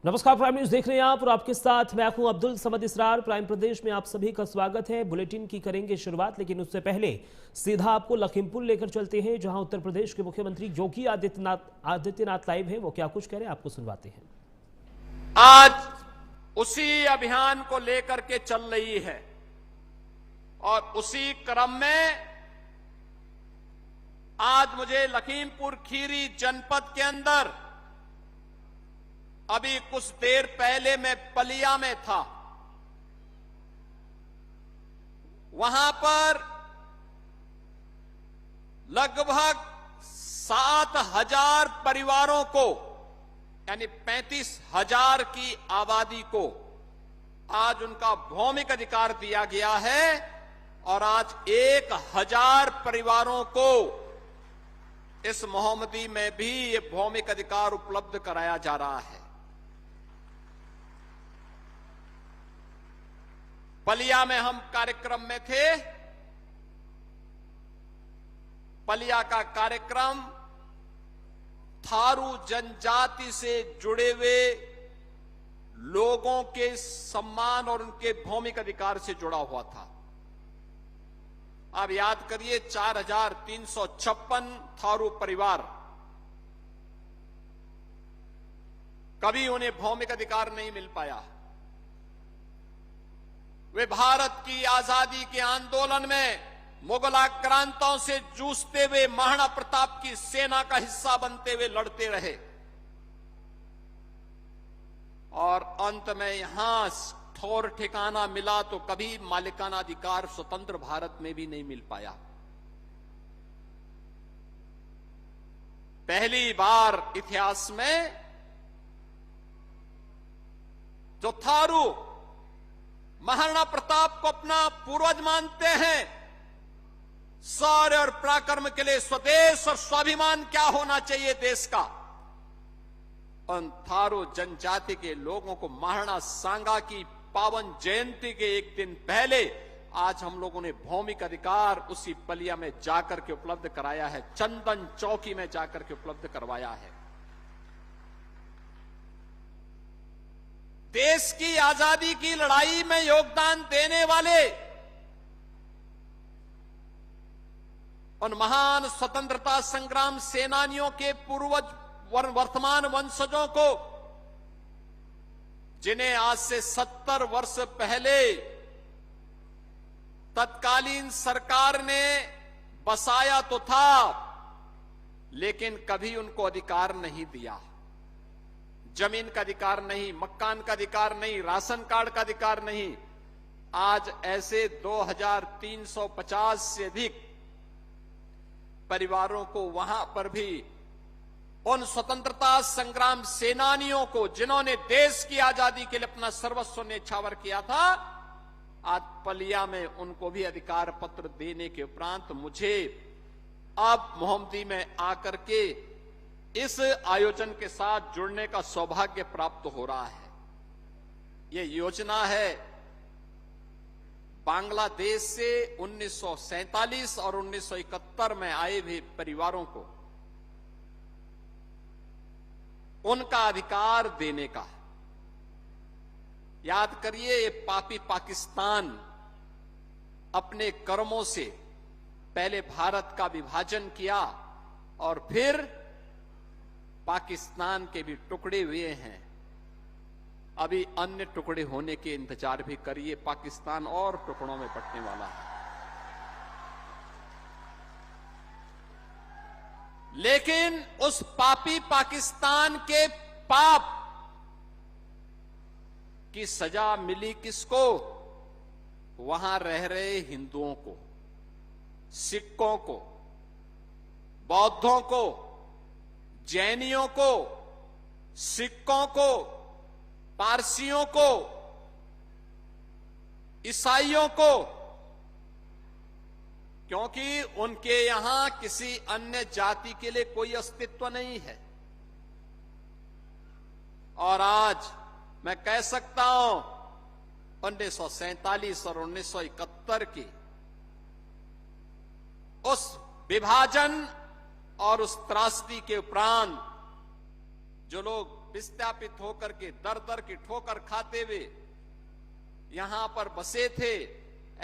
नमस्कार, prime news देख रहे हैं आप और आपके साथ मैं हूं अब्दुल समद इसरार। प्राइम प्रदेश में आप सभी का स्वागत है। बुलेटिन की करेंगे शुरुआत, लेकिन उससे पहले सीधा आपको लखीमपुर लेकर चलते हैं, जहां उत्तर प्रदेश के मुख्यमंत्री योगी आदित्यनाथ लाइव हैं। वो क्या कुछ कह रहे हैं आपको सुनवाते हैं। आज उसी अभियान को लेकर के चल रही है और उसी क्रम में आज मुझे लखीमपुर खीरी जनपद के अंदर अभी कुछ देर पहले मैं पलिया में था। वहां पर लगभग 7,000 परिवारों को, यानी 35,000 की आबादी को आज उनका भौमिक अधिकार दिया गया है और आज 1,000 परिवारों को इस मोहम्मदी में भी ये भौमिक अधिकार उपलब्ध कराया जा रहा है। पलिया में हम कार्यक्रम में थे। पलिया का कार्यक्रम थारू जनजाति से जुड़े हुए लोगों के सम्मान और उनके भौमिक अधिकार से जुड़ा हुआ था। आप याद करिए, 4,356 थारू परिवार, कभी उन्हें भौमिक अधिकार नहीं मिल पाया। वे भारत की आजादी के आंदोलन में मुगल आक्रांताओं से जूझते हुए महाराणा प्रताप की सेना का हिस्सा बनते हुए लड़ते रहे और अंत में यहां ठौर ठिकाना मिला तो कभी मालिकाना अधिकार स्वतंत्र भारत में भी नहीं मिल पाया। पहली बार इतिहास में जो थारू महाराणा प्रताप को अपना पूर्वज मानते हैं, शौर्य और पराक्रम के लिए स्वदेश और स्वाभिमान क्या होना चाहिए देश का, उन थारू जनजाति के लोगों को महाराणा सांगा की पावन जयंती के एक दिन पहले आज हम लोगों ने भौमिक अधिकार उसी पलिया में जाकर के उपलब्ध कराया है, चंदन चौकी में जाकर के उपलब्ध करवाया है। देश की आजादी की लड़ाई में योगदान देने वाले उन महान स्वतंत्रता संग्राम सेनानियों के पूर्वज वर्तमान वंशजों को, जिन्हें आज से 70 वर्ष पहले तत्कालीन सरकार ने बसाया तो था, लेकिन कभी उनको अधिकार नहीं दिया। जमीन का अधिकार नहीं, मकान का अधिकार नहीं, राशन कार्ड का अधिकार नहीं। आज ऐसे 2,350 से अधिक परिवारों को वहां पर भी उन स्वतंत्रता संग्राम सेनानियों को, जिन्होंने देश की आजादी के लिए अपना सर्वस्व न्यौछावर किया था, आज पलिया में उनको भी अधिकार पत्र देने के उपरांत मुझे अब मोहम्मदी में आकर के इस आयोजन के साथ जुड़ने का सौभाग्य प्राप्त हो रहा है। यह योजना है बांग्लादेश से 1947 और 1971 में आए हुए परिवारों को उनका अधिकार देने का। याद करिए, ये पापी पाकिस्तान अपने कर्मों से पहले भारत का विभाजन किया और फिर पाकिस्तान के भी टुकड़े हुए हैं। अभी अन्य टुकड़े होने के इंतजार भी करिए, पाकिस्तान और टुकड़ों में बंटने वाला है। लेकिन उस पापी पाकिस्तान के पाप की सजा मिली किसको? वहां रह रहे हिंदुओं को, सिखों को, बौद्धों को, जैनियों को, सिखों को, पारसियों को, ईसाइयों को, क्योंकि उनके यहां किसी अन्य जाति के लिए कोई अस्तित्व नहीं है। और आज मैं कह सकता हूं 1947 और 1971 की उस विभाजन और उस त्रासदी के उपरांत जो लोग विस्थापित होकर के दर दर की ठोकर खाते हुए यहां पर बसे थे,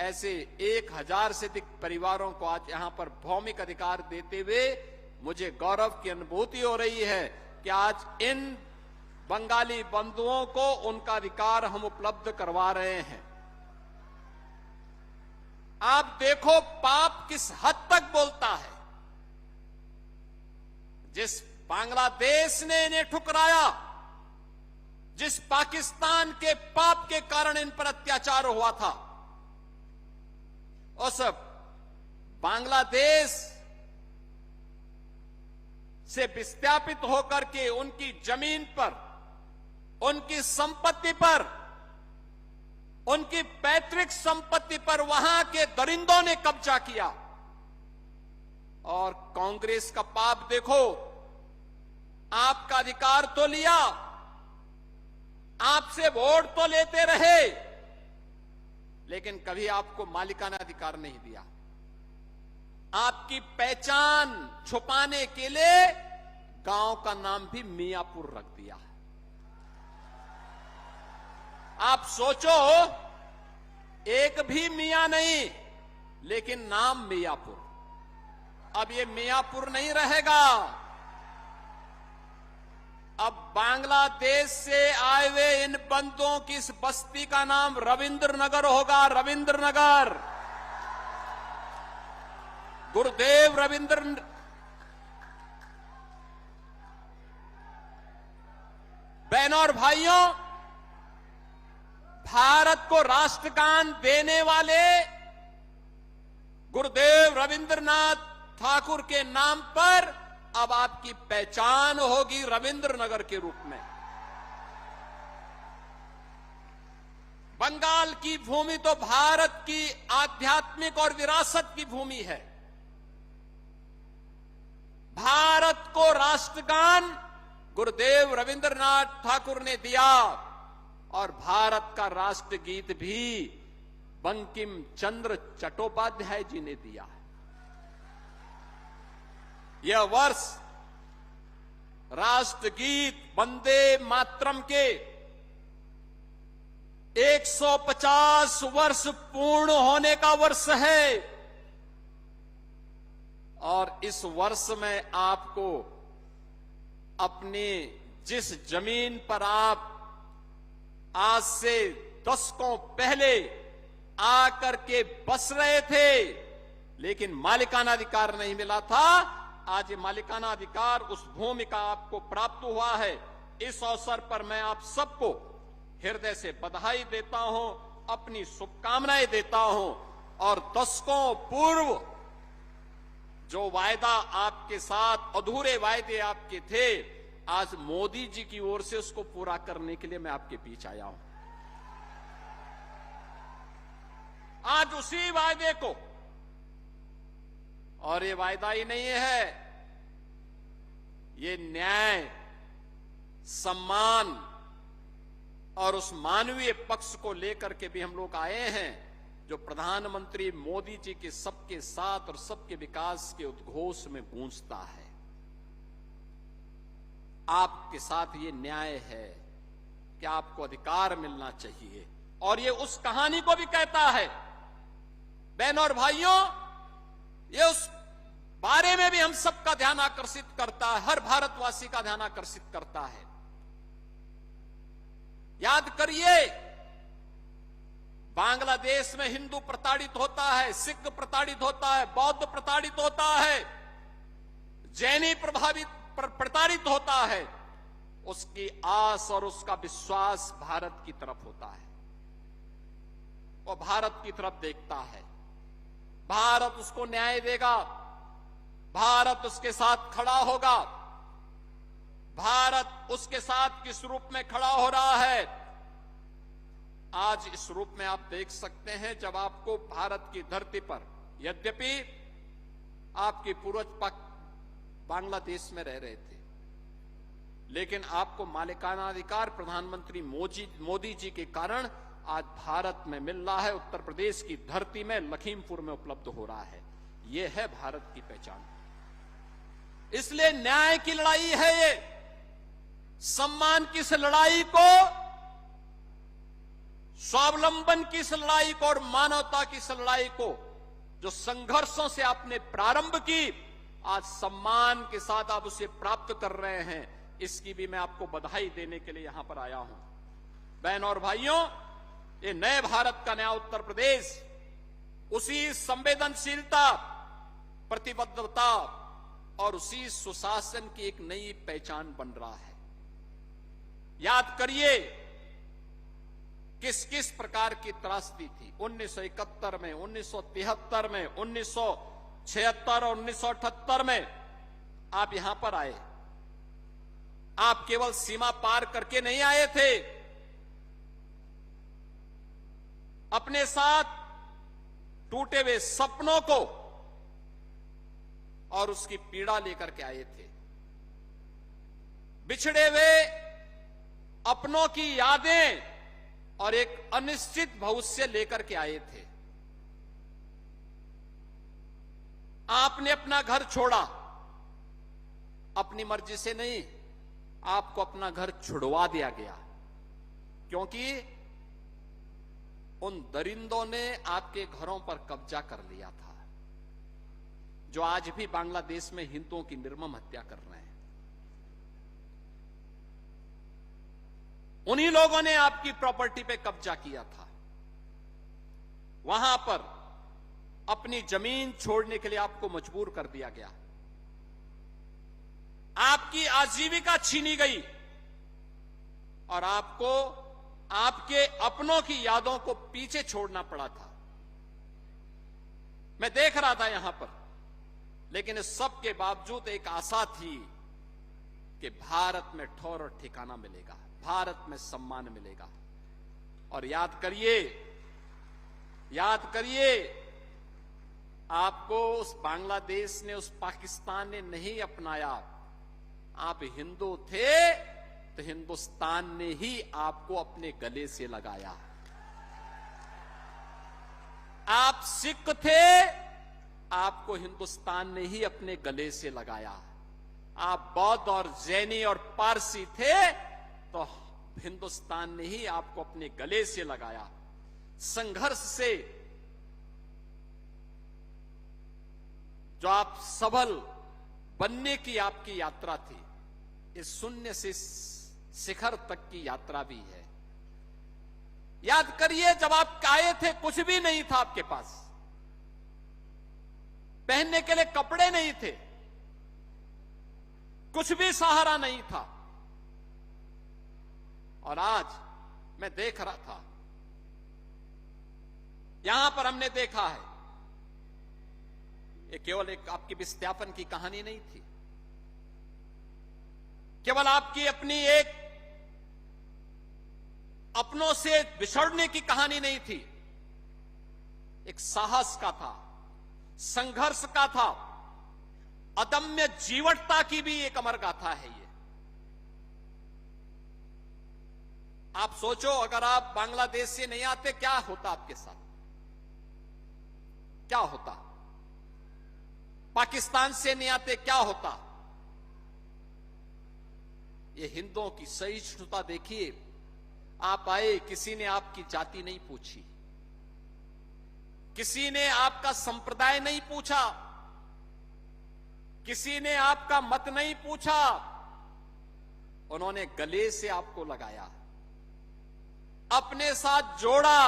ऐसे 1000 से अधिक परिवारों को आज यहां पर भौमिक अधिकार देते हुए मुझे गौरव की अनुभूति हो रही है कि आज इन बंगाली बंधुओं को उनका अधिकार हम उपलब्ध करवा रहे हैं। आप देखो पाप किस हद तक बोलता है। जिस बांग्लादेश ने इन्हें ठुकराया, जिस पाकिस्तान के पाप के कारण इन पर अत्याचार हुआ था, उस बांग्लादेश से विस्थापित होकर के उनकी जमीन पर, उनकी संपत्ति पर, उनकी पैतृक संपत्ति पर वहां के दरिंदों ने कब्जा किया। और कांग्रेस का पाप देखो, आपका अधिकार तो लिया, आपसे वोट तो लेते रहे, लेकिन कभी आपको मालिकाना अधिकार नहीं दिया। आपकी पहचान छुपाने के लिए गांव का नाम भी मियापुर रख दिया। आप सोचो, एक भी मियां नहीं, लेकिन नाम मियापुर। अब ये मियापुर नहीं रहेगा, अब बांग्लादेश से आए हुए इन बंदों की इस बस्ती का नाम रविंद्र नगर होगा। रविंद्र नगर, गुरुदेव रविंद्र। बहनों और भाइयों, भारत को राष्ट्रगान देने वाले गुरुदेव रविंद्रनाथ ठाकुर के नाम पर अब आपकी पहचान होगी रविंद्र नगर के रूप में। बंगाल की भूमि तो भारत की आध्यात्मिक और विरासत की भूमि है। भारत को राष्ट्रगान गुरुदेव रविंद्रनाथ ठाकुर ने दिया और भारत का राष्ट्रगीत भी बंकिम चंद्र चट्टोपाध्याय जी ने दिया। यह वर्ष राष्ट्रगीत वंदे मातरम के 150 वर्ष पूर्ण होने का वर्ष है। और इस वर्ष में आपको अपने जिस जमीन पर आप आज से दशकों पहले आकर के बस रहे थे, लेकिन मालिकाना अधिकार नहीं मिला था, आज ये मालिकाना अधिकार, उस भूमि का आपको प्राप्त हुआ है। इस अवसर पर मैं आप सबको हृदय से बधाई देता हूं, अपनी शुभकामनाएं देता हूं। और दशकों पूर्व जो वायदा आपके साथ, अधूरे वायदे आपके थे, आज मोदी जी की ओर से उसको पूरा करने के लिए मैं आपके बीच आया हूं। आज उसी वायदे को, और ये वायदा ही नहीं है, ये न्याय, सम्मान और उस मानवीय पक्ष को लेकर के भी हम लोग आए हैं, जो प्रधानमंत्री मोदी जी के सबके साथ और सबके विकास के उद्घोष में गूंजता है। आपके साथ ये न्याय है कि आपको अधिकार मिलना चाहिए, और ये उस कहानी को भी कहता है। बहनों और भाइयों, ये उस बारे में भी हम सबका ध्यान आकर्षित करता है, हर भारतवासी का ध्यान आकर्षित करता है। याद करिए, बांग्लादेश में हिंदू प्रताड़ित होता है, सिख प्रताड़ित होता है, बौद्ध प्रताड़ित होता है, जैनी प्रताड़ित होता है। उसकी आस और उसका विश्वास भारत की तरफ होता है, वो भारत की तरफ देखता है। भारत उसको न्याय देगा, भारत उसके साथ खड़ा होगा। भारत उसके साथ किस रूप में खड़ा हो रहा है, आज इस रूप में आप देख सकते हैं। जब आपको भारत की धरती पर, यद्यपि आपके पूर्वज बांग्लादेश में रह रहे थे, लेकिन आपको मालिकाना अधिकार प्रधानमंत्री मोदी जी के कारण आज भारत में मिल रहा है। उत्तर प्रदेश की धरती में, लखीमपुर में उपलब्ध हो रहा है। यह है भारत की पहचान। इसलिए न्याय की लड़ाई है ये। सम्मान की इस लड़ाई को, स्वावलंबन की इस लड़ाई को और मानवता की इस लड़ाई को जो संघर्षों से आपने प्रारंभ की, आज सम्मान के साथ आप उसे प्राप्त कर रहे हैं, इसकी भी मैं आपको बधाई देने के लिए यहां पर आया हूं। बहनों और भाइयों, ये नए भारत का नया उत्तर प्रदेश उसी संवेदनशीलता, प्रतिबद्धता और उसी सुशासन की एक नई पहचान बन रहा है। याद करिए किस किस प्रकार की त्रासदी थी 1971 में, 1973 में, 1976 और 1978 में। आप यहां पर आए, आप केवल सीमा पार करके नहीं आए थे, अपने साथ टूटे हुए सपनों को और उसकी पीड़ा लेकर के आए थे। बिछड़े हुए अपनों की यादें और एक अनिश्चित भविष्य लेकर के आए थे। आपने अपना घर छोड़ा, अपनी मर्जी से नहीं, आपको अपना घर छुड़वा दिया गया, क्योंकि उन दरिंदों ने आपके घरों पर कब्जा कर लिया था, जो आज भी बांग्लादेश में हिंदुओं की निर्मम हत्या कर रहे हैं। उन्हीं लोगों ने आपकी प्रॉपर्टी पे कब्जा किया था। वहां पर अपनी जमीन छोड़ने के लिए आपको मजबूर कर दिया गया, आपकी आजीविका छीनी गई और आपको आपके अपनों की यादों को पीछे छोड़ना पड़ा था। मैं देख रहा था यहां पर, लेकिन इस सब के बावजूद एक आशा थी कि भारत में ठौर और ठिकाना मिलेगा, भारत में सम्मान मिलेगा। और याद करिए आपको उस बांग्लादेश ने, उस पाकिस्तान ने नहीं अपनाया। आप हिंदू थे तो हिंदुस्तान ने ही आपको अपने गले से लगाया। आप सिख थे, आपको हिंदुस्तान ने ही अपने गले से लगाया। आप बौद्ध और जैनी और पारसी थे तो हिंदुस्तान ने ही आपको अपने गले से लगाया। संघर्ष से जो आप सबल बनने की आपकी यात्रा थी, इस शून्य से शिखर तक की यात्रा भी है। याद करिए, जब आप आए थे कुछ भी नहीं था आपके पास, पहनने के लिए कपड़े नहीं थे, कुछ भी सहारा नहीं था। और आज मैं देख रहा था, यहां पर हमने देखा है, ये केवल एक आपकी विस्थापन की कहानी नहीं थी, केवल आपकी अपनी एक अपनों से बिछड़ने की कहानी नहीं थी, एक साहस का था, संघर्ष का था, अदम्य जीवटता की भी एक अमर गाथा है ये। आप सोचो, अगर आप बांग्लादेश से नहीं आते, क्या होता आपके साथ, क्या होता? पाकिस्तान से नहीं आते, क्या होता? ये हिंदुओं की सहिष्णुता देखिए। आप आए, किसी ने आपकी जाति नहीं पूछी, किसी ने आपका संप्रदाय नहीं पूछा, किसी ने आपका मत नहीं पूछा, उन्होंने गले से आपको लगाया, अपने साथ जोड़ा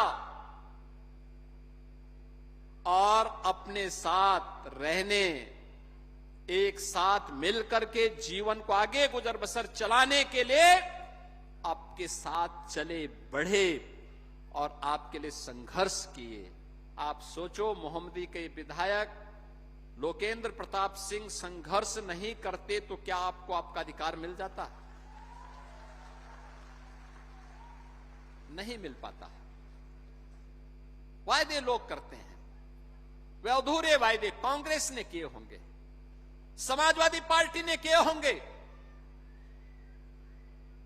और अपने साथ रहने, एक साथ मिलकर के जीवन को आगे गुजर बसर चलाने के लिए आपके साथ चले, बढ़े और आपके लिए संघर्ष किए। आप सोचो, मोहम्मदी के विधायक लोकेंद्र प्रताप सिंह संघर्ष नहीं करते तो क्या आपको आपका अधिकार मिल जाता? नहीं मिल पाता। वायदे लोग करते हैं, वे अधूरे वायदे कांग्रेस ने किए होंगे, समाजवादी पार्टी ने किए होंगे।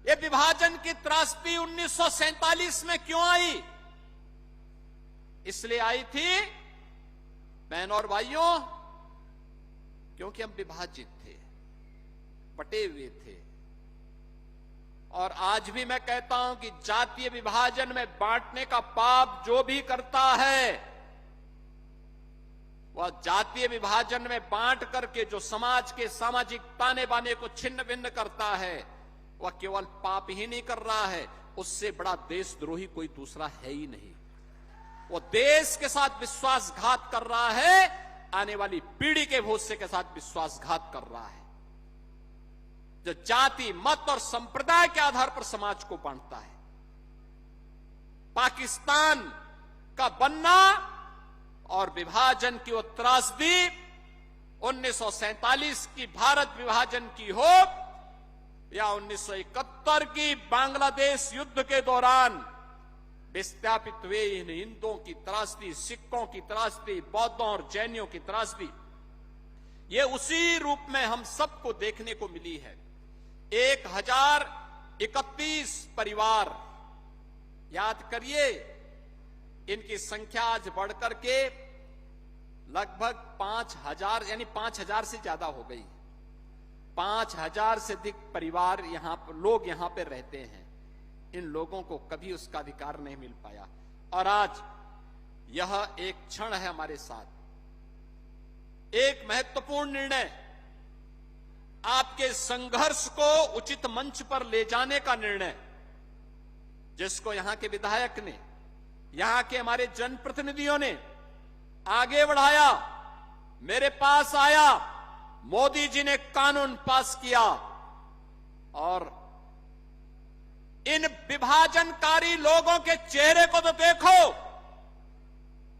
ये विभाजन की त्रासदी 1947 में क्यों आई? इसलिए आई थी बहनों और भाइयों, क्योंकि हम विभाजित थे, बटे हुए थे, और आज भी मैं कहता हूं कि जातीय विभाजन में बांटने का पाप जो भी करता है, वह जातीय विभाजन में बांट करके जो समाज के सामाजिक ताने बाने को छिन्न भिन्न करता है, वह केवल पाप ही नहीं कर रहा है, उससे बड़ा देशद्रोही कोई दूसरा है ही नहीं। वो देश के साथ विश्वासघात कर रहा है, आने वाली पीढ़ी के भविष्य के साथ विश्वासघात कर रहा है। जो जाति, मत और संप्रदाय के आधार पर समाज को बांटता है। पाकिस्तान का बनना और विभाजन की वो त्रासदी 1947 की भारत विभाजन की हो या 1971 की बांग्लादेश युद्ध के दौरान विस्थापित हुए इन हिंदुओं की त्रासदी, सिखों की त्रासदी, बौद्धों और जैनियों की त्रासदी, ये उसी रूप में हम सबको देखने को मिली है। 1031 परिवार, याद करिए, इनकी संख्या आज बढ़कर के लगभग 5000 यानी 5000 से ज्यादा हो गई। 5000 से अधिक परिवार यहां पर लोग यहां पर रहते हैं। इन लोगों को कभी उसका अधिकार नहीं मिल पाया और आज यह एक क्षण है हमारे साथ। एक महत्वपूर्ण निर्णय, आपके संघर्ष को उचित मंच पर ले जाने का निर्णय, जिसको यहां के विधायक ने, यहां के हमारे जनप्रतिनिधियों ने आगे बढ़ाया, मेरे पास आया, मोदी जी ने कानून पास किया और इन विभाजनकारी लोगों के चेहरे को तो देखो।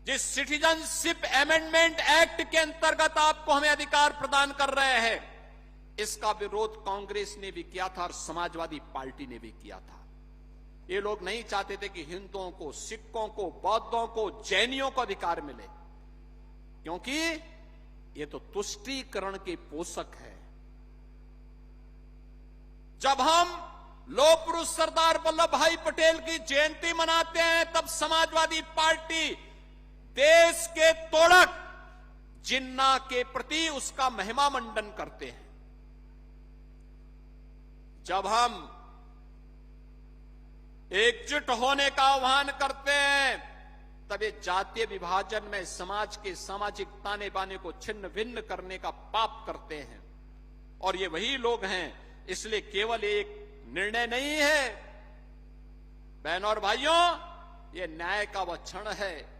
जिस सिटीजनशिप अमेंडमेंट एक्ट के अंतर्गत आपको हमें अधिकार प्रदान कर रहे हैं, इसका विरोध कांग्रेस ने भी किया था और समाजवादी पार्टी ने भी किया था। ये लोग नहीं चाहते थे कि हिंदुओं को, सिखों को, बौद्धों को, जैनियों को अधिकार मिले, क्योंकि ये तो तुष्टीकरण के पोषक है। जब हम लौह पुरुष सरदार वल्लभ भाई पटेल की जयंती मनाते हैं, तब समाजवादी पार्टी देश के तोड़क जिन्ना के प्रति उसका महिमा मंडन करते हैं। जब हम एकजुट होने का आह्वान करते हैं, तब ये जातीय विभाजन में समाज के सामाजिक ताने बाने को छिन्न भिन्न करने का पाप करते हैं। और ये वही लोग हैं, इसलिए केवल एक निर्णय नहीं है बहनों और भाइयों, ये न्याय का वह क्षण है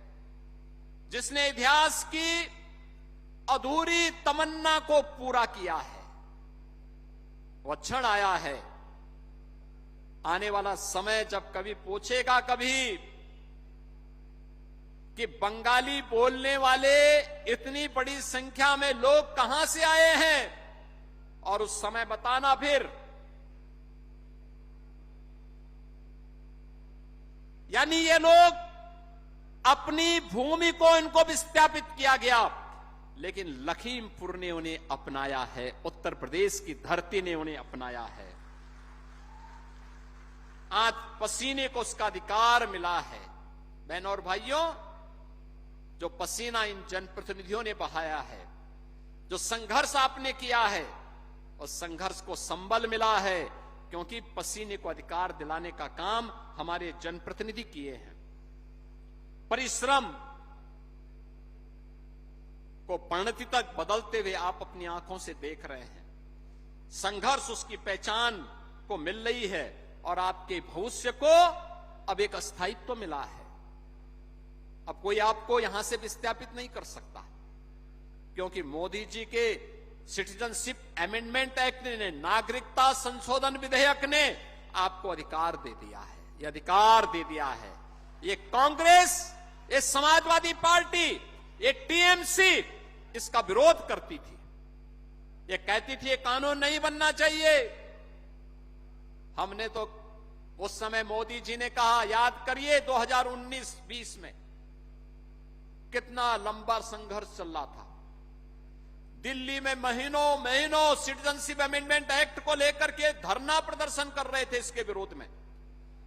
जिसने इतिहास की अधूरी तमन्ना को पूरा किया है। वह क्षण आया है। आने वाला समय जब कभी पूछेगा कभी कि बंगाली बोलने वाले इतनी बड़ी संख्या में लोग कहां से आए हैं, और उस समय बताना फिर, यानी ये लोग अपनी भूमि को इनको विस्थापित किया गया, लेकिन लखीमपुर ने उन्हें अपनाया है, उत्तर प्रदेश की धरती ने उन्हें अपनाया है। आज पसीने को उसका अधिकार मिला है। बहनों और भाइयों, जो पसीना इन जनप्रतिनिधियों ने बहाया है, जो संघर्ष आपने किया है, उस संघर्ष को संबल मिला है, क्योंकि पसीने को अधिकार दिलाने का काम हमारे जनप्रतिनिधि किए हैं। परिश्रम को परिणति तक बदलते हुए आप अपनी आंखों से देख रहे हैं। संघर्ष उसकी पहचान को मिल रही है और आपके भविष्य को अब एक स्थायित्व मिला है। अब कोई आपको यहां से विस्थापित नहीं कर सकता, क्योंकि मोदी जी के सिटीजनशिप अमेंडमेंट एक्ट ने, नागरिकता संशोधन विधेयक ने आपको अधिकार दे दिया है। ये अधिकार दे दिया है। ये कांग्रेस, ये समाजवादी पार्टी, ये टीएमसी इसका विरोध करती थी। ये कहती थी ये कानून नहीं बनना चाहिए। हमने तो उस समय मोदी जी ने कहा, याद करिए 2019-20 में कितना लंबा संघर्ष चल रहा था। दिल्ली में महीनों सिटीजनशिप अमेंडमेंट एक्ट को लेकर के धरना प्रदर्शन कर रहे थे। इसके विरोध में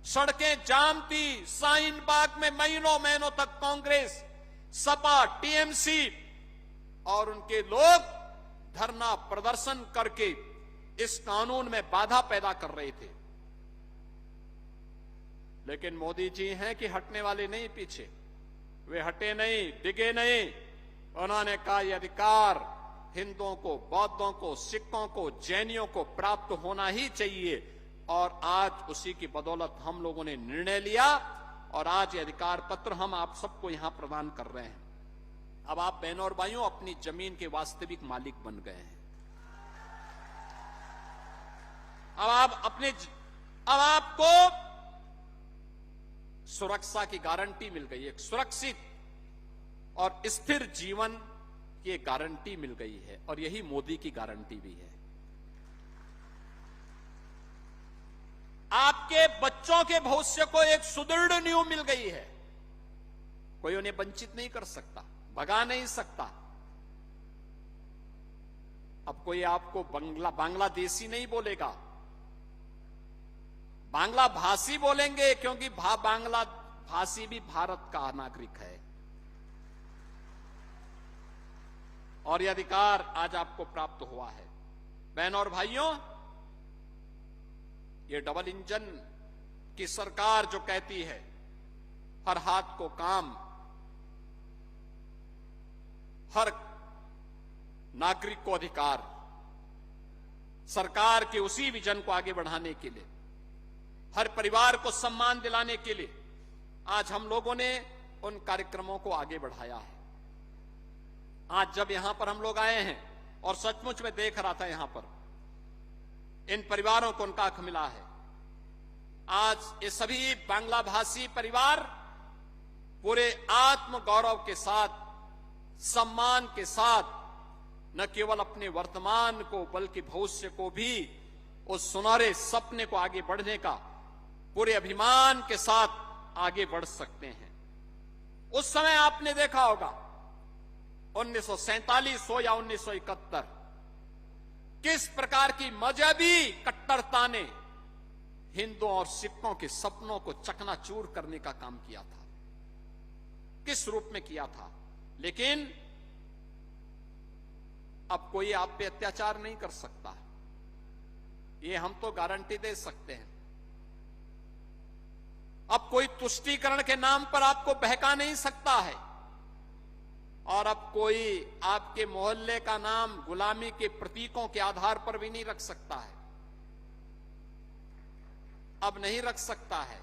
सड़कें जाम थी। शाहीन बाग में महीनों तक कांग्रेस, सपा, टीएमसी और उनके लोग धरना प्रदर्शन करके इस कानून में बाधा पैदा कर रहे थे। लेकिन मोदी जी हैं कि हटने वाले नहीं पीछे। वे हटे नहीं, डिगे नहीं। उन्होंने कहा यह अधिकार हिंदुओं को, बौद्धों को, सिखों को, जैनियों को प्राप्त होना ही चाहिए। और आज उसी की बदौलत हम लोगों ने निर्णय लिया और आज ये अधिकार पत्र हम आप सबको यहां प्रदान कर रहे हैं। अब आप बहनों और भाइयों अपनी जमीन के वास्तविक मालिक बन गए हैं। अब आपको सुरक्षा की गारंटी मिल गई, एक सुरक्षित और स्थिर जीवन की गारंटी मिल गई है और यही मोदी की गारंटी भी है। आपके बच्चों के भविष्य को एक सुदृढ़ नींव मिल गई है। कोई उन्हें वंचित नहीं कर सकता, भगा नहीं सकता। अब कोई आपको बांग्लादेशी नहीं बोलेगा, बांग्ला भाषी बोलेंगे, क्योंकि बांग्ला भाषी भी भारत का नागरिक है। और यह अधिकार आज आपको प्राप्त हुआ है। बहनों और भाइयों, ये डबल इंजन की सरकार जो कहती है हर हाथ को काम, हर नागरिक को अधिकार, सरकार के उसी विजन को आगे बढ़ाने के लिए, हर परिवार को सम्मान दिलाने के लिए आज हम लोगों ने उन कार्यक्रमों को आगे बढ़ाया है। आज जब यहां पर हम लोग आए हैं और सचमुच में देख रहा था यहां पर इन परिवारों को उनका हक मिला है। आज ये सभी बांग्ला भाषी परिवार पूरे आत्म गौरव के साथ, सम्मान के साथ न केवल अपने वर्तमान को बल्कि भविष्य को भी, उस सुनहरे सपने को आगे बढ़ने का पूरे अभिमान के साथ आगे बढ़ सकते हैं। उस समय आपने देखा होगा 1947 हो या 1971, किस प्रकार की मजहबी कट्टरता ने हिंदुओं और सिखों के सपनों को चकनाचूर करने का काम किया था, किस रूप में किया था। लेकिन अब कोई आप पे अत्याचार नहीं कर सकता, ये हम तो गारंटी दे सकते हैं। अब कोई तुष्टीकरण के नाम पर आपको बहका नहीं सकता है और अब कोई आपके मोहल्ले का नाम गुलामी के प्रतीकों के आधार पर भी नहीं रख सकता है। अब नहीं रख सकता है।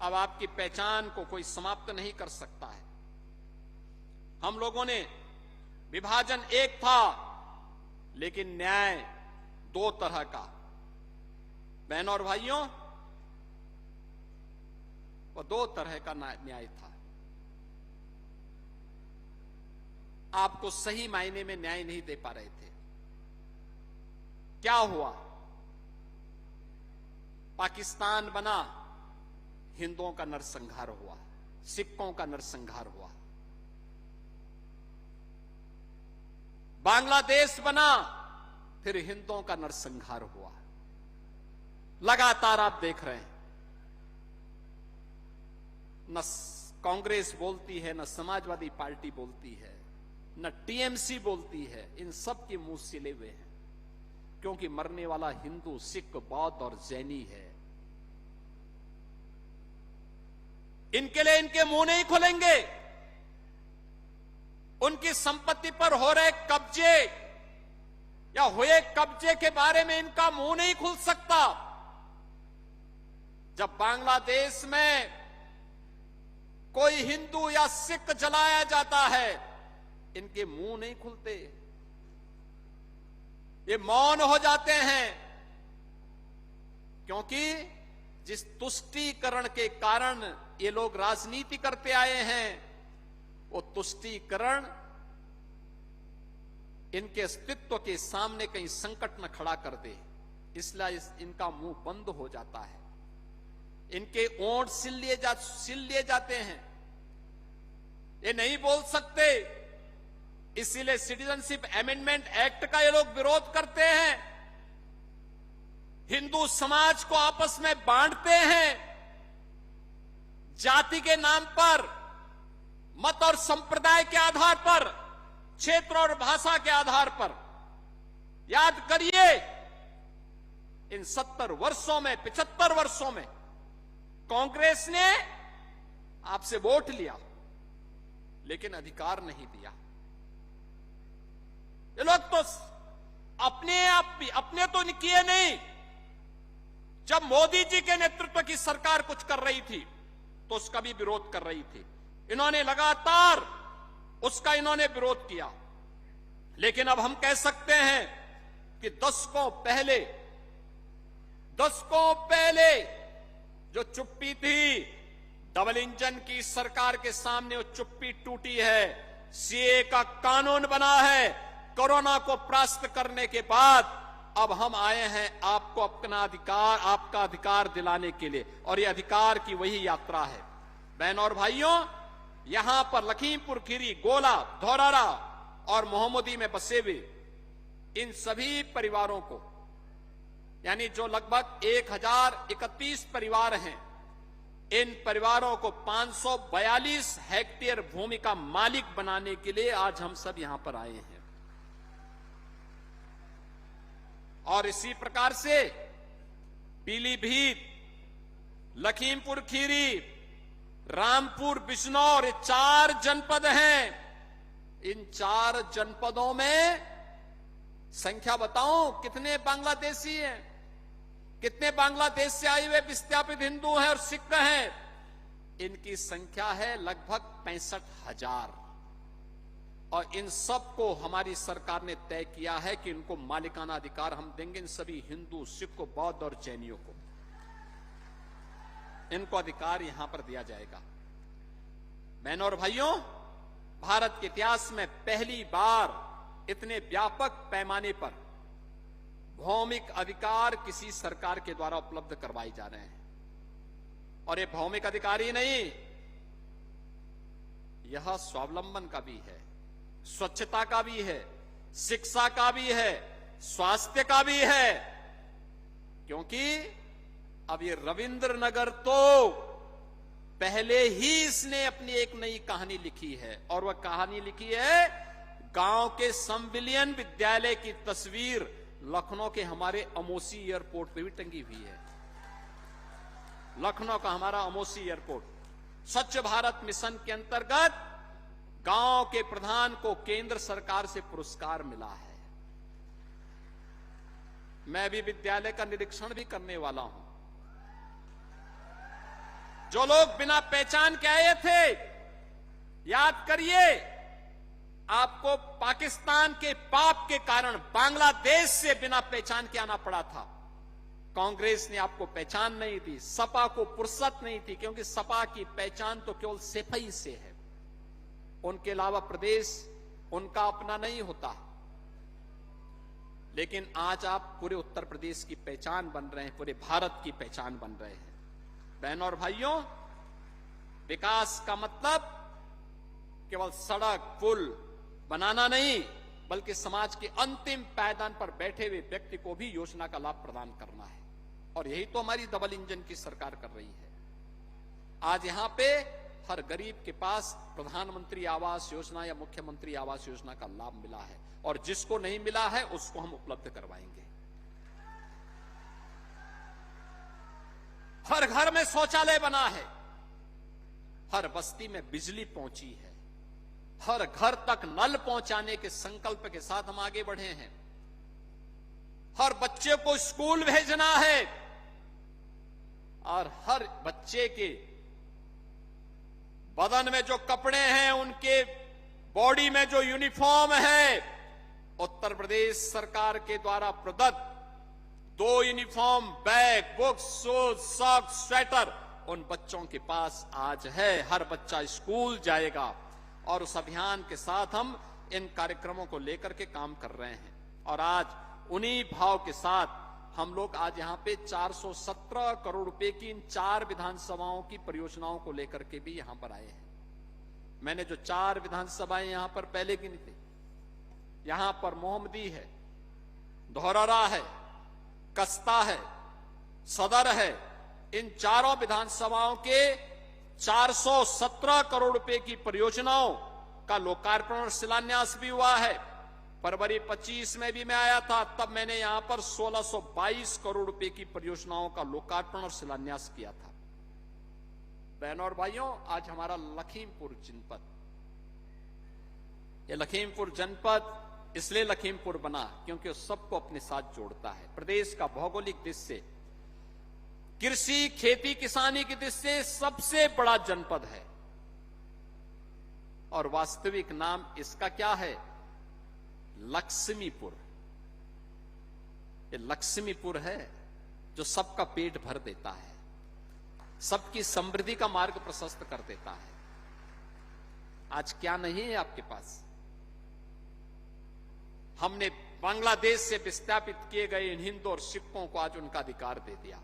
अब आपकी पहचान को कोई समाप्त नहीं कर सकता है। हम लोगों ने विभाजन एक था, लेकिन न्याय दो तरह का। बहनों और भाइयों, वो दो तरह का न्याय था। आपको सही मायने में न्याय नहीं दे पा रहे थे। क्या हुआ? पाकिस्तान बना, हिंदुओं का नरसंहार हुआ, सिखों का नरसंहार हुआ। बांग्लादेश बना, फिर हिंदुओं का नरसंहार हुआ। लगातार आप देख रहे हैं, न कांग्रेस बोलती है, न समाजवादी पार्टी बोलती है, न टीएमसी बोलती है, इन सब के मुंह सिले हुए हैं, क्योंकि मरने वाला हिंदू, सिख, बौद्ध और जैनी है। इनके लिए इनके मुंह नहीं खुलेंगे। उनकी संपत्ति पर हो रहे कब्जे या हुए कब्जे के बारे में इनका मुंह नहीं खुल सकता। जब बांग्लादेश में कोई हिंदू या सिख जलाया जाता है, इनके मुंह नहीं खुलते, ये मौन हो जाते हैं, क्योंकि जिस तुष्टीकरण के कारण ये लोग राजनीति करते आए हैं, वो तुष्टीकरण इनके अस्तित्व के सामने कहीं संकट न खड़ा कर दे, इसलिए इनका मुंह बंद हो जाता है। इनके ओंठ सिल लिए जाते हैं, ये नहीं बोल सकते। इसीलिए सिटीजनशिप अमेंडमेंट एक्ट का ये लोग विरोध करते हैं, हिंदू समाज को आपस में बांटते हैं, जाति के नाम पर, मत और संप्रदाय के आधार पर, क्षेत्र और भाषा के आधार पर। याद करिए, इन 70 वर्षों में, 75 वर्षों में कांग्रेस ने आपसे वोट लिया लेकिन अधिकार नहीं दिया। ये लोग तो अपने तो किए नहीं। जब मोदी जी के नेतृत्व की सरकार कुछ कर रही थी तो उसका भी विरोध कर रही थी। इन्होंने लगातार उसका विरोध किया। लेकिन अब हम कह सकते हैं कि दशकों पहले जो चुप्पी थी डबल इंजन की सरकार के सामने, वो चुप्पी टूटी है। सीए का कानून बना है। कोरोना को परास्त करने के बाद अब हम आए हैं आपको आपका अधिकार दिलाने के लिए, और ये अधिकार की वही यात्रा है। बहनों और भाइयों, यहां पर लखीमपुर खीरी, गोला, धौरारा और मोहम्मदी में बसे हुए इन सभी परिवारों को, यानी जो लगभग 1031 परिवार हैं, इन परिवारों को 542 हेक्टेयर भूमि का मालिक बनाने के लिए आज हम सब यहां पर आए हैं। और इसी प्रकार से पीलीभीत, लखीमपुर खीरी, रामपुर, बिजनौर, ये 4 जनपद हैं। इन 4 जनपदों में संख्या बताऊं कितने बांग्लादेशी हैं, कितने बांग्लादेश से आए हुए विस्थापित हिंदू हैं और सिख हैं। इनकी संख्या है लगभग 65,000। और इन सबको हमारी सरकार ने तय किया है कि इनको मालिकाना अधिकार हम देंगे। इन सभी हिंदू, सिख, बौद्ध और जैनियों को इनको अधिकार यहां पर दिया जाएगा। बहनों और भाइयों, भारत के इतिहास में पहली बार इतने व्यापक पैमाने पर भौमिक अधिकार किसी सरकार के द्वारा उपलब्ध करवाए जा रहे हैं। और ये भौमिक अधिकार ही नहीं, यह स्वावलंबन का भी है, स्वच्छता का भी है, शिक्षा का भी है, स्वास्थ्य का भी है। क्योंकि अब ये रविंद्र नगर तो पहले ही इसने अपनी एक नई कहानी लिखी है, और वह कहानी लिखी है गांव के संविलियन विद्यालय की तस्वीर लखनऊ के हमारे अमोसी एयरपोर्ट पे भी टंगी हुई है। लखनऊ का हमारा अमोसी एयरपोर्ट स्वच्छ भारत मिशन के अंतर्गत गांव के प्रधान को केंद्र सरकार से पुरस्कार मिला है। मैं भी विद्यालय का निरीक्षण भी करने वाला हूं। जो लोग बिना पहचान के आए थे, याद करिए, आपको पाकिस्तान के पाप के कारण बांग्लादेश से बिना पहचान के आना पड़ा था। कांग्रेस ने आपको पहचान नहीं दी, सपा को फुर्सत नहीं थी, क्योंकि सपा की पहचान तो केवल सेफई से है। उनके अलावा प्रदेश उनका अपना नहीं होता। लेकिन आज आप पूरे उत्तर प्रदेश की पहचान बन रहे हैं, पूरे भारत की पहचान बन रहे हैं। बहनों और भाइयों, विकास का मतलब केवल सड़क, पुल बनाना नहीं, बल्कि समाज के अंतिम पायदान पर बैठे हुए व्यक्ति को भी योजना का लाभ प्रदान करना है। और यही तो हमारी डबल इंजन की सरकार कर रही है। आज यहां पे हर गरीब के पास प्रधानमंत्री आवास योजना या मुख्यमंत्री आवास योजना का लाभ मिला है, और जिसको नहीं मिला है उसको हम उपलब्ध करवाएंगे। हर घर में शौचालय बना है, हर बस्ती में बिजली पहुंची है, हर घर तक नल पहुंचाने के संकल्प के साथ हम आगे बढ़े हैं। हर बच्चे को स्कूल भेजना है, और हर बच्चे के बदन में जो कपड़े हैं, उनके बॉडी में जो यूनिफॉर्म है, उत्तर प्रदेश सरकार के द्वारा प्रदत्त 2 uniform, bag, books, shoes, socks, sweater उन बच्चों के पास आज है। हर बच्चा स्कूल जाएगा, और उस अभियान के साथ हम इन कार्यक्रमों को लेकर के काम कर रहे हैं। और आज उन्हीं भाव के साथ हम लोग आज यहां पे 417 करोड़ रुपए की इन 4 विधानसभाओं की परियोजनाओं को लेकर के भी यहां पर आए हैं। मैंने जो 4 विधानसभाएं यहां पर पहले गिनी थी, यहां पर मोहम्मदी है, धौरारा है, कस्ता है, सदर है, इन चारों विधानसभाओं के 417 करोड़ रुपए की परियोजनाओं का लोकार्पण और शिलान्यास भी हुआ है। फरवरी 25 में भी मैं आया था, तब मैंने यहां पर 1622 करोड़ रुपए की परियोजनाओं का लोकार्पण और शिलान्यास किया था। बहनों और भाइयों, आज हमारा लखीमपुर जनपद, ये लखीमपुर जनपद इसलिए लखीमपुर बना क्योंकि उस सबको अपने साथ जोड़ता है। प्रदेश का भौगोलिक दृष्टि से, कृषि खेती किसानी की दृष्टि से सबसे बड़ा जनपद है और वास्तविक नाम इसका क्या है? लक्ष्मीपुर। ये लक्ष्मीपुर है जो सबका पेट भर देता है, सबकी समृद्धि का मार्ग प्रशस्त कर देता है। आज क्या नहीं है आपके पास? हमने बांग्लादेश से विस्थापित किए गए इन हिंदू और सिखों को आज उनका अधिकार दे दिया,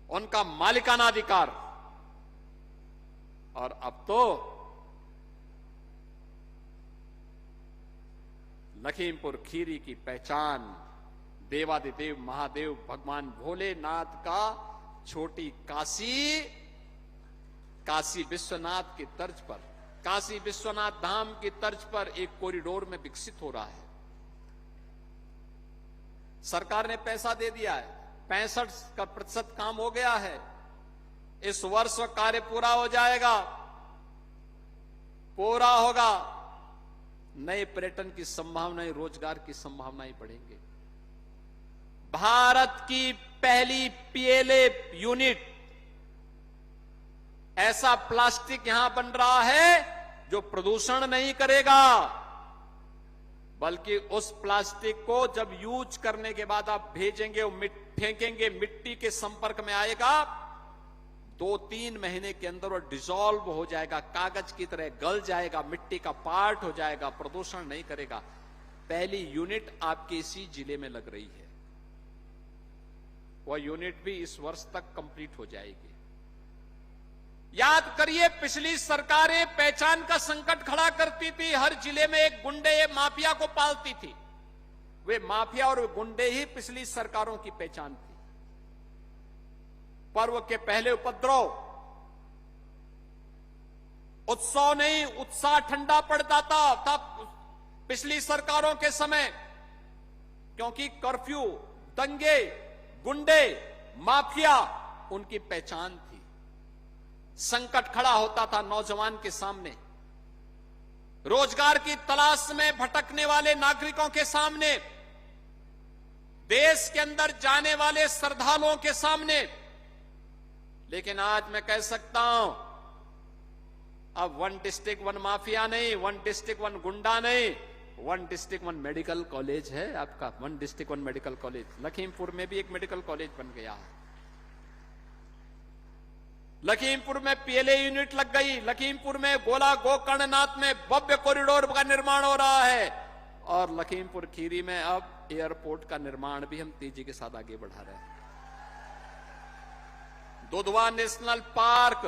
उनका मालिकाना अधिकार। और अब तो लखीमपुर खीरी की पहचान देवादिदेव महादेव भगवान भोलेनाथ का छोटी काशी, काशी विश्वनाथ की तर्ज पर, काशी विश्वनाथ धाम की तर्ज पर एक कॉरिडोर में विकसित हो रहा है। सरकार ने पैसा दे दिया है, 65% काम हो गया है। इस वर्ष कार्य पूरा हो जाएगा, पूरा होगा। नए पर्यटन की संभावनाएं, रोजगार की संभावनाएं बढ़ेंगे। भारत की पहली पीएलए यूनिट, ऐसा प्लास्टिक यहां बन रहा है जो प्रदूषण नहीं करेगा, बल्कि उस प्लास्टिक को जब यूज करने के बाद आप भेजेंगे, फेंकेंगे, मिट्टी के संपर्क में आएगा, 2-3 महीने के अंदर वो डिसॉल्व हो जाएगा, कागज की तरह गल जाएगा, मिट्टी का पार्ट हो जाएगा, प्रदूषण नहीं करेगा। पहली यूनिट आपके इसी जिले में लग रही है। वह यूनिट भी इस वर्ष तक कंप्लीट हो जाएगी। याद करिए, पिछली सरकारें पहचान का संकट खड़ा करती थी, हर जिले में एक गुंडे माफिया को पालती थी। वे माफिया और वे गुंडे ही पिछली सरकारों की पहचान थी। पर्व के पहले उपद्रव, उत्सव नहीं, उत्साह ठंडा पड़ता था पिछली सरकारों के समय, क्योंकि कर्फ्यू, दंगे, गुंडे, माफिया उनकी पहचान थी। संकट खड़ा होता था नौजवान के सामने, रोजगार की तलाश में भटकने वाले नागरिकों के सामने, देश के अंदर जाने वाले श्रद्धालुओं के सामने। लेकिन आज मैं कह सकता हूं, अब 1 डिस्ट्रिक्ट 1 माफिया नहीं, 1 डिस्ट्रिक्ट 1 गुंडा नहीं, 1 डिस्ट्रिक्ट 1 मेडिकल कॉलेज है आपका। 1 डिस्ट्रिक्ट 1 मेडिकल कॉलेज। लखीमपुर में भी एक मेडिकल कॉलेज बन गया है। लखीमपुर में पीएलए यूनिट लग गई। लखीमपुर में गोला गोकर्णनाथ में भव्य कॉरिडोर का निर्माण हो रहा है और लखीमपुर खीरी में अब एयरपोर्ट का निर्माण भी हम तेजी के साथ आगे बढ़ा रहे हैं। दुधवा नेशनल पार्क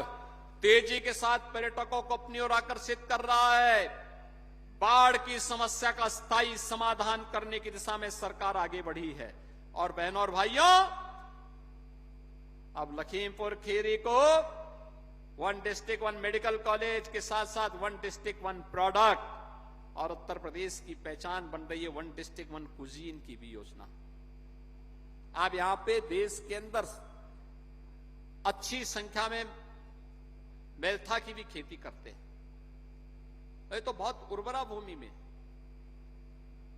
तेजी के साथ पर्यटकों को अपनी ओर आकर्षित कर रहा है। बाढ़ की समस्या का स्थायी समाधान करने की दिशा में सरकार आगे बढ़ी है। और बहनों और भाइयों, अब लखीमपुर खीरी को 1 डिस्ट्रिक्ट 1 मेडिकल कॉलेज के साथ साथ 1 डिस्ट्रिक्ट 1 प्रोडक्ट और उत्तर प्रदेश की पहचान बन रही है 1 डिस्ट्रिक्ट 1 कुजीन की भी योजना। आप यहां पे देश के अंदर अच्छी संख्या में मेलथा की भी खेती करते हैं। ये तो बहुत उर्वरा भूमि में,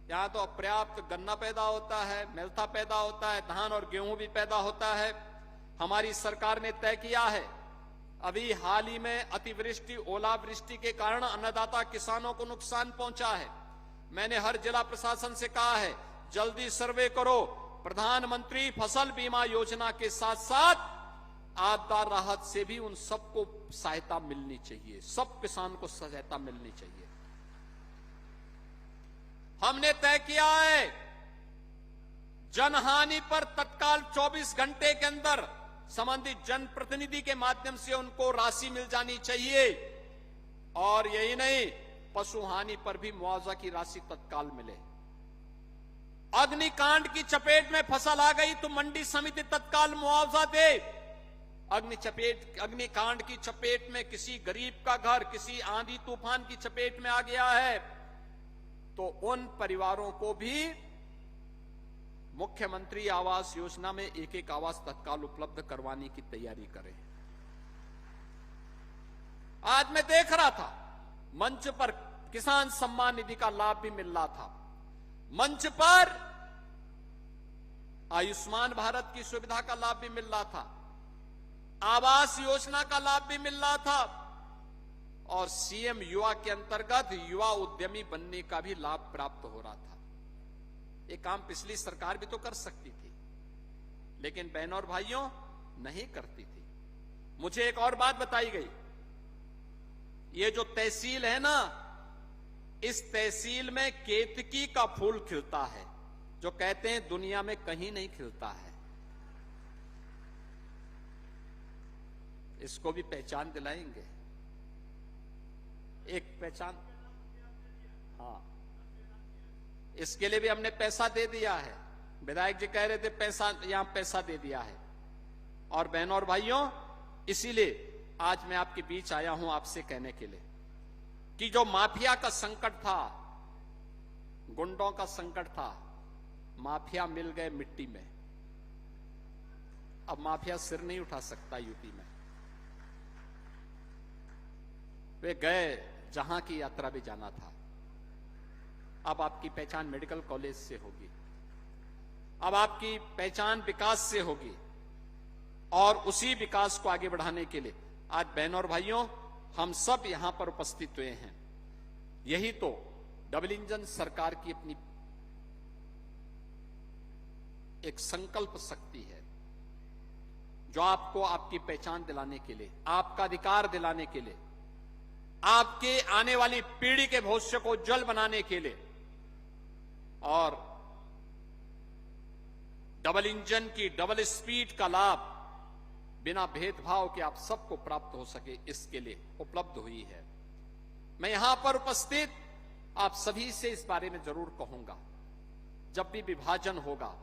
यहां तो अपर्याप्त गन्ना पैदा होता है, मेलथा पैदा होता है, धान और गेहूं भी पैदा होता है। हमारी सरकार ने तय किया है, अभी हाल ही में अतिवृष्टि, ओलावृष्टि के कारण अन्नदाता किसानों को नुकसान पहुंचा है। मैंने हर जिला प्रशासन से कहा है, जल्दी सर्वे करो। प्रधानमंत्री फसल बीमा योजना के साथ साथ आपदा राहत से भी उन सबको सहायता मिलनी चाहिए, सब किसान को सहायता मिलनी चाहिए। हमने तय किया है, जनहानि पर तत्काल 24 घंटे के अंदर संबंधित जनप्रतिनिधि के माध्यम से उनको राशि मिल जानी चाहिए। और यही नहीं, पशु हानि पर भी मुआवजा की राशि तत्काल मिले। अग्निकांड की चपेट में फसल आ गई तो मंडी समिति तत्काल मुआवजा दे। अग्निकांड की चपेट में किसी गरीब का घर किसी आंधी तूफान की चपेट में आ गया है तो उन परिवारों को भी मुख्यमंत्री आवास योजना में एक आवास तत्काल उपलब्ध करवाने की तैयारी करें। आज मैं देख रहा था मंच पर किसान सम्मान निधि का लाभ भी मिल रहा था, मंच पर आयुष्मान भारत की सुविधा का लाभ भी मिल रहा था, आवास योजना का लाभ भी मिल रहा था और सीएम युवा के अंतर्गत युवा उद्यमी बनने का भी लाभ प्राप्त हो रहा था। ये काम पिछली सरकार भी तो कर सकती थी, लेकिन बहनों और भाइयों नहीं करती थी। मुझे एक और बात बताई गई, ये जो तहसील है ना, इस तहसील में केतकी का फूल खिलता है, जो कहते हैं दुनिया में कहीं नहीं खिलता है। इसको भी पहचान दिलाएंगे, एक पहचान। हाँ, इसके लिए भी हमने पैसा दे दिया है। विधायक जी कह रहे थे पैसा, यहां पैसा दे दिया है। और बहनों और भाइयों, इसीलिए आज मैं आपके बीच आया हूं आपसे कहने के लिए कि जो माफिया का संकट था, गुंडों का संकट था, माफिया मिल गए मिट्टी में। अब माफिया सिर नहीं उठा सकता यूपी में। वे गए जहां की यात्रा भी जाना था। अब आपकी पहचान मेडिकल कॉलेज से होगी, अब आपकी पहचान विकास से होगी और उसी विकास को आगे बढ़ाने के लिए आज बहनों और भाइयों हम सब यहां पर उपस्थित हुए हैं। यही तो डबल इंजन सरकार की अपनी एक संकल्प शक्ति है, जो आपको आपकी पहचान दिलाने के लिए, आपका अधिकार दिलाने के लिए, आपके आने वाली पीढ़ी के भविष्य को उज्जवल बनाने के लिए और डबल इंजन की डबल स्पीड का लाभ बिना भेदभाव के आप सबको प्राप्त हो सके, इसके लिए उपलब्ध हुई है। मैं यहां पर उपस्थित आप सभी से इस बारे में जरूर कहूंगा, जब भी विभाजन होगा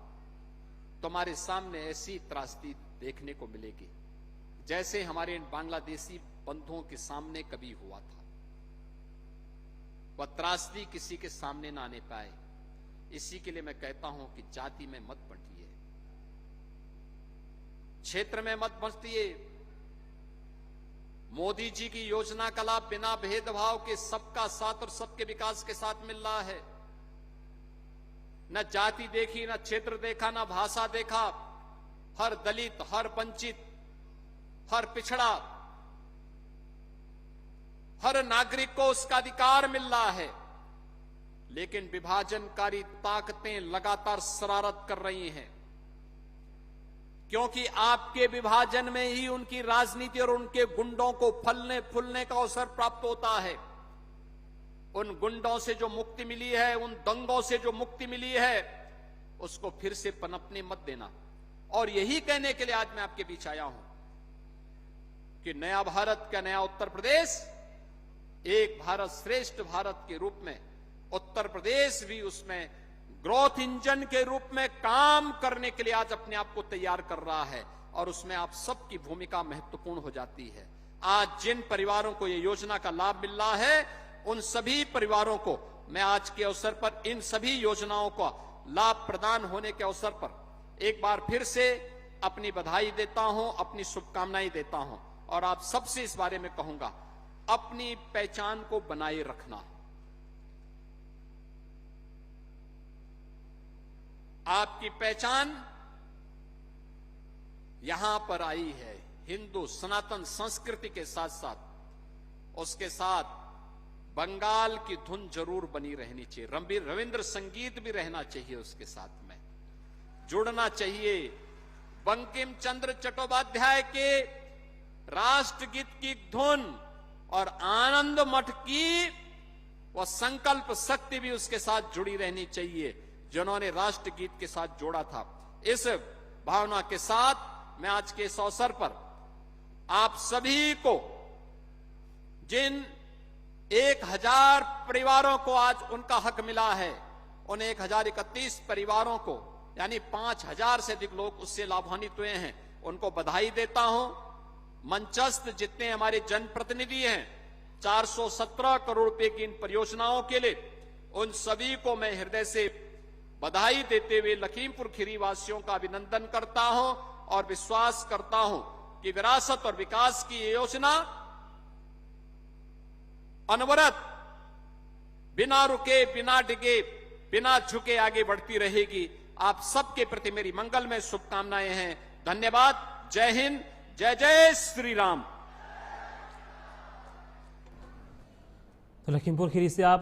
तो हमारे सामने ऐसी त्रासदी देखने को मिलेगी जैसे हमारे इन बांग्लादेशी बंधुओं के सामने कभी हुआ था। वह त्रासदी किसी के सामने ना आने पाए, इसी के लिए मैं कहता हूं कि जाति में मत बंटिए, क्षेत्र में मत बंटिए। मोदी जी की योजना का लाभ बिना भेदभाव के सबका साथ और सबके विकास के साथ मिल रहा है। न जाति देखी, न क्षेत्र देखा, न भाषा देखा। हर दलित, हर वंचित, हर पिछड़ा, हर नागरिक को उसका अधिकार मिल रहा है। लेकिन विभाजनकारी ताकतें लगातार शरारत कर रही हैं, क्योंकि आपके विभाजन में ही उनकी राजनीति और उनके गुंडों को फलने फूलने का अवसर प्राप्त होता है। उन गुंडों से जो मुक्ति मिली है, उन दंगों से जो मुक्ति मिली है, उसको फिर से पनपने मत देना। और यही कहने के लिए आज मैं आपके बीच आया हूं कि नया भारत का नया उत्तर प्रदेश, एक भारत श्रेष्ठ भारत के रूप में उत्तर प्रदेश भी उसमें ग्रोथ इंजन के रूप में काम करने के लिए आज अपने आप को तैयार कर रहा है और उसमें आप सबकी भूमिका महत्वपूर्ण हो जाती है। आज जिन परिवारों को यह योजना का लाभ मिल रहा है, उन सभी परिवारों को मैं आज के अवसर पर इन सभी योजनाओं का लाभ प्रदान होने के अवसर पर एक बार फिर से अपनी बधाई देता हूं, अपनी शुभकामनाएं देता हूं और आप सबसे इस बारे में कहूंगा, अपनी पहचान को बनाए रखना। आपकी पहचान यहां पर आई है हिंदू सनातन संस्कृति के साथ साथ, उसके साथ बंगाल की धुन जरूर बनी रहनी चाहिए, रविंद्र संगीत भी रहना चाहिए, उसके साथ में जुड़ना चाहिए। बंकिम चंद्र चट्टोपाध्याय के राष्ट्रगीत की धुन और आनंद मठ की वह संकल्प शक्ति भी उसके साथ जुड़ी रहनी चाहिए, जिन्होंने राष्ट्रगीत के साथ जोड़ा था। इस भावना के साथ मैं आज के इस अवसर पर आप सभी को, जिन 1000 परिवारों को आज उनका हक मिला है, उन 1031 परिवारों को, यानी 5000 से अधिक लोग उससे लाभान्वित हुए हैं, उनको बधाई देता हूं। मंचस्थ जितने हमारे जनप्रतिनिधि हैं, 417 करोड़ रुपए की इन परियोजनाओं के लिए, उन सभी को मैं हृदय से बधाई देते हुए लखीमपुर खीरी वासियों का अभिनंदन करता हूं और विश्वास करता हूं कि विरासत और विकास की ये योजना अनवरत बिना रुके, बिना डिगे, बिना झुके आगे बढ़ती रहेगी। आप सबके प्रति मेरी मंगलमय शुभकामनाएं हैं। धन्यवाद। जय हिंद, जय जय श्री राम। तो लखीमपुर खीरी से आप